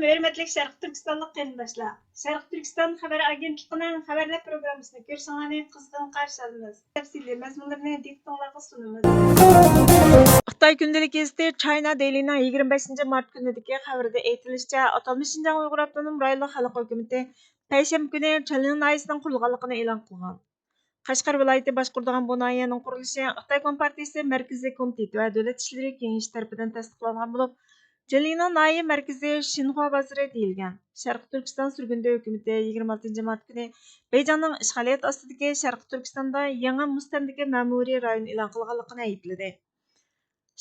Salam, hörmətli Şərq Türkistanlıq qərindaşlar. Şərq Türkistan xəbər agentliğinin xəbərlər proqramısını görüşünüzü qızğın qarşı alırıq. Təfsili məzmunlarını diqqətinizə sunumuz. Xitay gündəlik gazeti China Daily'nin 25 mart günüdəki xəbərdə aytilishicha, atalmış Şinjan Uyğur Avtonom Rayonluq Xalq Hökuməti Pəşənbə günü Çinlin ayəsinin qurulğanlığını e'lon qilgan. Qashqar viloyati boshquradigan bu nahiyaning qurilishi Xitoy Kompartiyasi Markaziy komiteti va Davlat ishlari kengashi tomonidan tasdiqlangan bo'lib, Jillining nahiya markazi Shinhua bozori deyilgan. Sharq Turkiston surgundi hukumati 26 mart kuni Beyjingning ishg'oliyat ostidagi Sharq Turkistonda yangi mustamlaka ma'muriy rayon e'lon qilganligini aybladi.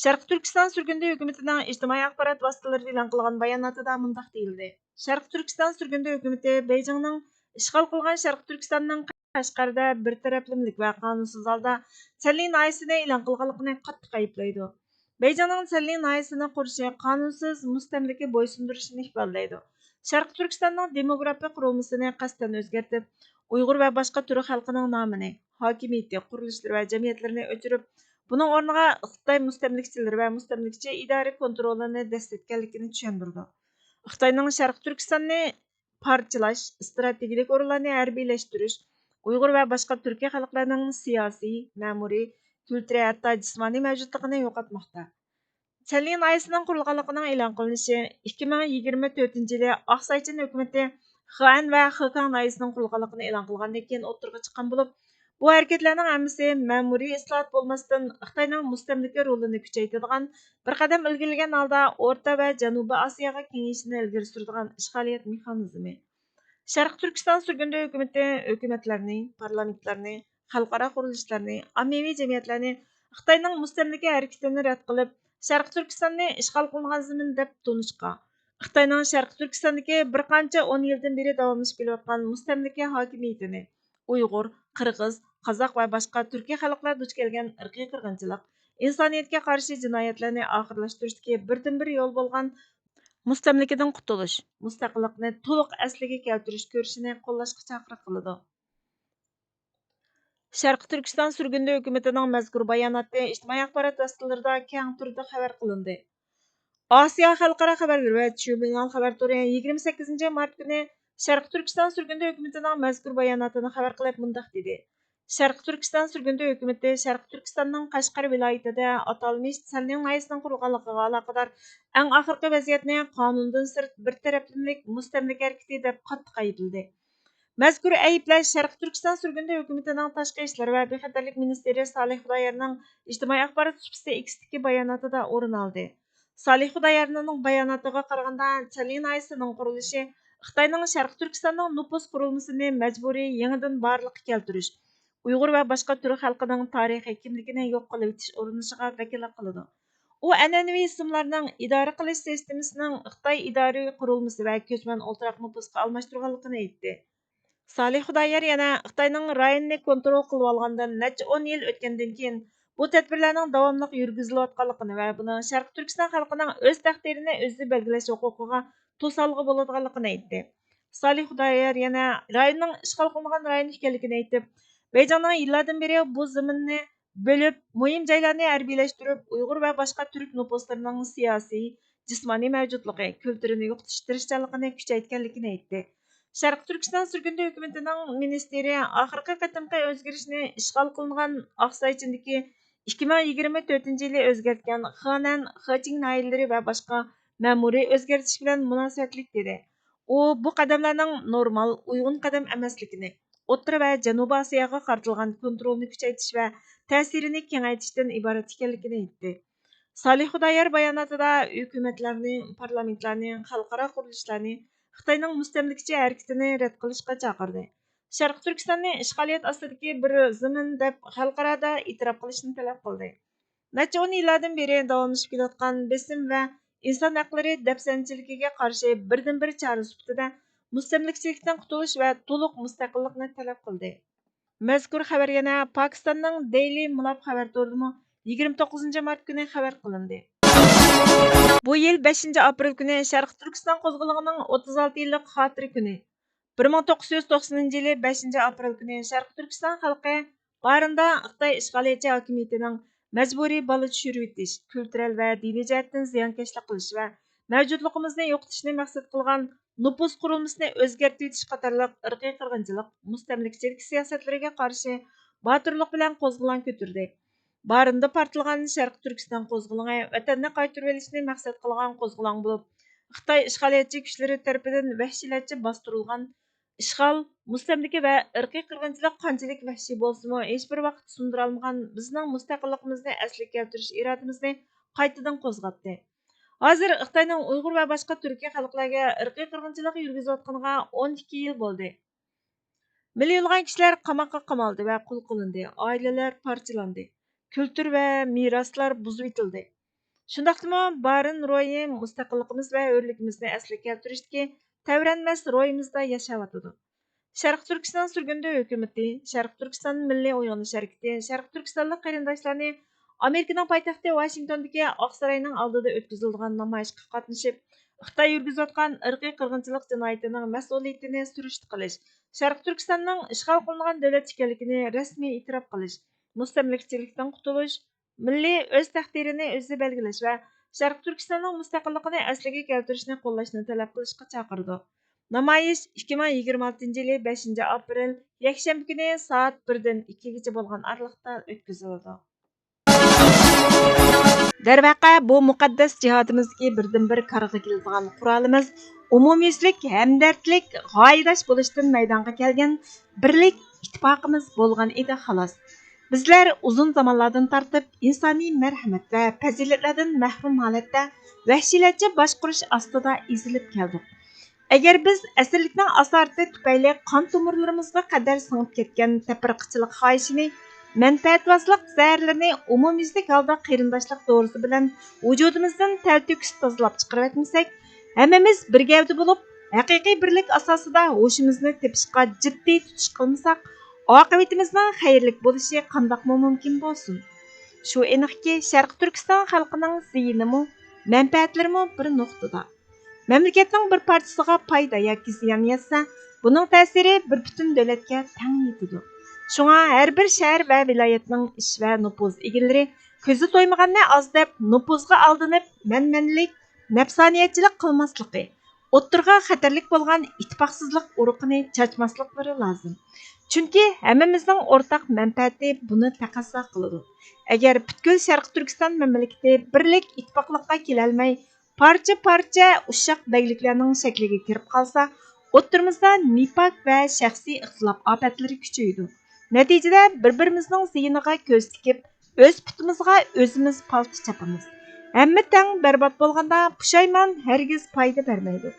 Sharq Turkiston surgundi hukumatining ijtimoiy axborot vositalarida e'lon qilgan bayonotida mundaq deyildi. Sharq Turkiston surgundi hukumati Beyjingning ishg'ol qilgan Sharq Turkistonning Qashqarda bir taraflimlik va qonunsiz holda Chanli nahisini e'lon qilganligini qattiq ayblaydi. Beyjingning Chanli nahisini qurishi qonunsiz mustamlaka bo'ysundirishini ifodalaydi. Sharq Turkistonning demografik qurilmasini qasddan o'zgartib, Uyg'ur va boshqa turk xalqining nomini, hokimiyati, qurilishlari va jamiyatlarini o'chirib, buning o'rniga Xitoy mustamlikchilari va mustamlikchi idora kontrolini dastatganligini tushundirdi. Xitoyning Sharq Turkistonni parchalash, strategik o'rinlarni harbiylashtirish, Uyg'ur va boshqa turkiy xalqlarning siyosiy, ma'muriy, kültürel hatta jismani mevcutluğunu yo'qotmoqda. Chanli nahisinin qurulganligining e'lon qilinishi 2024 yili Oqsaychin hukumati Xan va Xikang nahisinin qurulganligini e'lon qilgandan keyin o'tirg'i chiqqan bo'lib, bu harakatlarning hammasi ma'muriy islohot bo'lmasdan Xitoyning mustamlaka rolini kuchaytiradigan, bir qadam ilgarilagan holda O'rta va Janubiy Osiyoga kengayishni ilgari suradigan ishg'oliyat mexanizmi. Sharq Turkiston surgundi hukumati hukumatlarni, parlamentlarni, xalqaro qurilishlarni, ommaviy jamiyatlarni Xitoyning mustamlaka harakatini rad qilib, Sharq Turkistonni ishg'ol qilingan zamin deb tunishqa, Xitoyning Sharq Turkistondagi bir qancha 10 yildan beri davomlashib kelayotgan mustamlaka hokimiyatini Uyg'ur, Qirg'iz, Qozoq va boshqa turkiy xalqlar duch kelgan irqiy qirg'inchilik, insoniyatga qarshi jinoyatlarni oxirlashtirishdagi birdan-bir yo'l bo'lgan mustamlakadan qutulish, mustaqillikni to'liq asliga keltirish ko'rishini qo'llashga chaqiriq qiladi. Sharq Turkiston surgundi hukumatining mazkur bayonoti ijtimoiy axborot vositalarida keng turda xabar qilindi. Osiyo xalqaro xabarlar va Tribunal xabar tori 28 mart kuni Sharq Turkiston surgundi hukumatining mazkur bayonotini xabar qilib mundaq dedi. Sharq Turkiston surgundi hukumati Sharq Turkistonning Qashqar viloyatida atalmish Chanli nahiyasining qurulganligiga aloqador eng oxirgi vaziyatni qonundan sirt bir taraflimlik mustamlaka harakati deb qattiq aybladi. Mazkur ayblash Sharq Turkiston surgundi hukumatining tashqi ishlar va bexatarlik ministri Salih Xudoyarning ijtimoiy axborot suhbati X'dagi bayonotida o'rin oldi. Salih Xudoyarning bayonotiga qaraganda, Chanli nahiyasining qurilishi Xitoyning Sharq Turkistonning nupus qurilmasini majburiy yangidan borliqqa keltirish, Uyg'ur va boshqa turk xalqining tarixiy kimligini yo'q qilib o'tish urinishiga vakilat qiladi. U an'anaviy ismlarning idora qilish sistemasining Xitoy idoriy qurilmasi va ko'chman o'ltiroq nupusga almashtirganligini aytdi. Salih Xudoyar yana Xitoyning rayonni kontrol qilib olgandan necha 10 yil o'tgandan keyin bu tadbirlarning davomli yurgizilayotganligini va buni Sharq Turkiston xalqining o'z taqdirini o'zi belgilash huquqiga to'salg'i bo'ladiganligini aytdi. Salih Xudoyar yana rayonning ishg'ol qilingan rayon ekanligini aytib, Beyjingning yillardan beri bu zaminni bo'lib, muhim joylarni harbiylashtirib, Uyg'ur va boshqa turk nupuslarining siyosiy, jismoniy mavjudligi, kulturini yo'qotish tirishchanligini kuchaytganligini aytdi. Sharq Turkiston surgundi hukumatining ministri oxirgi qatimqi o'zgarishni ishg'ol qilingan Oqsaychindagi 2024 yili o'zgartgan Xanan, Xaching nahiyalari va boshqa ma'muriy o'zgartish bilan munosabatlik dedi. U bu qadamlarning normal, uyg'un qadam emasligini, O'rta va Janubiy Osiyoga qartilgan kontrolni kuchaytirish va ta'sirini kengaytirishdan iborat ekanligini aytdi. Salih Xudoyar bayonotida hukumatlarni, parlamentlarni, xalqaro qurilishlarni Xitoyning mustamlakachi harakatini rad qilishga chaqirdi. Sharq Turkistonni ishg'oliyat ostidagi bir zamin deb xalqaroda e'tirof qilishni talab qildi. Necha 10 yillardan beri davomlashib kelayotgan besim va inson haqlari dafsanchiligiga qarshi birdan-bir chora sifatida mustamlakachilikdan qutulish va to'liq mustaqillikni talab qildi. Mazkur xabar yana Pokistonning Daily Mulab xabar to'rida 29 mart kuni xabar qilindi. Bu yil 5 aprel kuni Sharq Turkiston qo'zg'olig'ining 36 yillik xotira kuni. 1990 yili 5 aprel kuni Sharq Turkiston xalqi barinda Xitoy ishg'oliyatchi hokimiyatining majburiy bola tushirib etish, kulturel va diniy jihatdan ziyonkashlik qilish va mavjudligimizni yo'qotishni maqsad qilgan nupus qurilmasini o'zgartib etish qatorliq irqiy qirg'inchilik, mustamlikachilik siyosatlariga qarshi botirlik bilan qo'zg'olon ko'tardi. Barında partlagan Sharq Turkiston qo'zg'oloni vatanni qaytarib olishni maqsad qilgan qo'zg'olon bo'lib, Xitoy ishg'oliyatchi kuchlari tomonidan vahshiylarcha bostirilgan ishg'ol, mustamlika va irqiy qirg'inchilik qanchalik vahshiy bo'lsa-mu, hech bir vaqt sundira olmagan bizning mustaqilligimizni asliga keltirish irodamizni qaytadan qo'zg'atdi. Hozir Xitoyning Uyg'ur va boshqa turkiy xalqlarga irqiy qirg'inchilik yurgizayotganiga 12 yil bo'ldi. Millionlagan kishilar qamoqqa qamaldi va qul qilindi, oilalar parchalandi, kultur va meroslar buzib etildi. Shundaqdimi, barin ro'yi mustaqilligimiz va hurligimizni asliga keltirishdagi tavranmas ro'yimizda yashayotidi. Sharq Turkiston surgunda hukumati, Sharq Turkiston milliy uyg'onish harakati, Sharq Turkistonlik qarindoshlarni Amerikaning poytaxti Washingtondagi Oqsaroyning oldida o'tkazilgan namoyishga qatnashib, Xitoy yurgizayotgan irqiy qirg'inchilik jinoyatining mas'uliyatini surishti qilish, Sharq Turkistonning ishg'ol qilingan davlat ekanligini rasmiy e'tirof qilish, mustamlikachilikdan qutulish, milliy o'z taqdirini o'zi belgilash va Sharq Turkistonning mustaqilligini asliga keltirishni qo'llashni talab qilishga chaqirdi. Namoyish 2026 yili 5 aprel yakshanba kuni soat 1 dan 2 gacha bo'lgan aralıqda o'tkazildi. Darvaqa bu muqaddas jihodimizdagi birdan-bir qarg'a keladigan qurolimiz umumiylik, hamdardlik, g'oyadosh bo'lishdan maydonga kelgan birlik ittifoqimiz bo'lgan edi xolos. Bizlar uzun zamonlardan tortib insoniy marhamat va fazilatlardan mahrum holatda vahshiylarcha boshqarish ostida ezilib keldik. Agar biz asrlikning asorati tufayli qon tomirlarimizga qadar singib ketgan tafriqchilik xohishini, manfaatvozlik zaharlarini umumiylik holda qarindoshlik to'g'risi bilan vujudimizdan talto'kis tozalab chiqarib etmasak, hammamiz bir gavda bo'lib, haqiqiy birlik asosida hoshimizni tepishga jiddiy tutish qilmasak, oqibatimizning xayrlik bo'lishi qandoqmi mumkin bo'lsin? Shu aniqki, Sharq Turkiston xalqining ziyinimi, manfaatlarimi bir nuqtada. Mamlakatning bir parchasiga foyda yoki ziyon yetsa, buning ta'siri bir butun davlatga teng yetadi. Shunga har bir shahar va viloyatning ish va nupuz egalari ko'zi to'ymaganni oz deb nupuzga aldinib, manmanlik, nafsoniyatchilik qilmasligi, o'ttirga xatarlik bo'lgan ittifoqsizlik uruqini chachmasliklari lozim. Chunki hammamizning o'rtaq manfaati buni taqozo qiladi. Agar butkul Sharq Turkiston mamlakati birlik ittifoqlikqa kela olmay, parcha-parcha ushaq bagliklarning shakliga kirib qolsa, o'ttirimizda nifaq va shaxsiy ixtilof ofatlari kuchaydi. Natijada bir-birimizning ziyiniga ko'z tikib, o'z putimizga o'zimiz palti chapamiz. Hamma tang barbod bo'lganda pushaymon hargiz foyda bermaydi.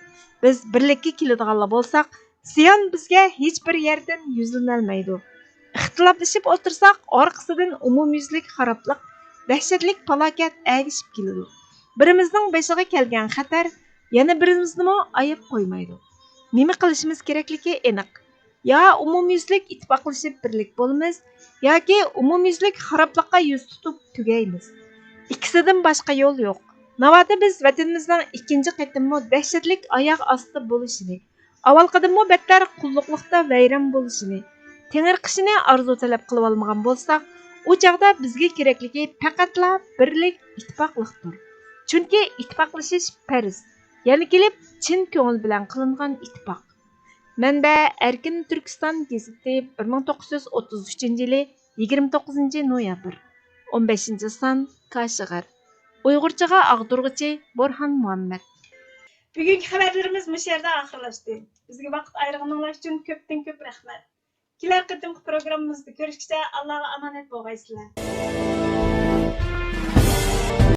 Biz birlikka keladiganlar bo'lsak, ziyon bizga hech bir yerdan yuzlanolmaydi. Ixtiloflashib o'tirsak, orqasidan umumyuzlik xaroblik, dahshatlik falokat agishib keladi. Birimizning beshiga kelgan xatar yana birimizni ayab qo'ymaydi. Nima qilishimiz kerakligi aniq. Ya umumyuzlik ittifoqlashib birlik bo'lamiz, yoki umumyuzlik xaroblikqa yuz tutib tugaymiz. Ikkisidan boshqa yo'l yo'q. Navoda biz vatanimizning ikkinchi qatimmo dahshatlik oyoq osti bo'lishini, avvalqadimmo battar qulluqlikda vayron bo'lishini, tengirqishini arzu talab qilib olmagan bo'lsak, u chaqda bizga kerakligi faqatla birlik, ittifoqlikdir. Chunki ittifoqlashish farz. Yana kelib chin ko'ngil bilan qilingan ittifoq. Manba Erkin Turkiston gazeti 1933-yili 29-noyabr 15-son Kashgar. Uyg'urchaga ag'dirg'ichi Borxon Muhammad. Bugungi xabarlarimiz bu yerda oxirlashdi. Bizga vaqt ayirganingiz uchun ko'pdan-ko'p rahmat. Kelar qatimki programmamizda ko'rishguncha Allohga omonat bo'lgaysizlar.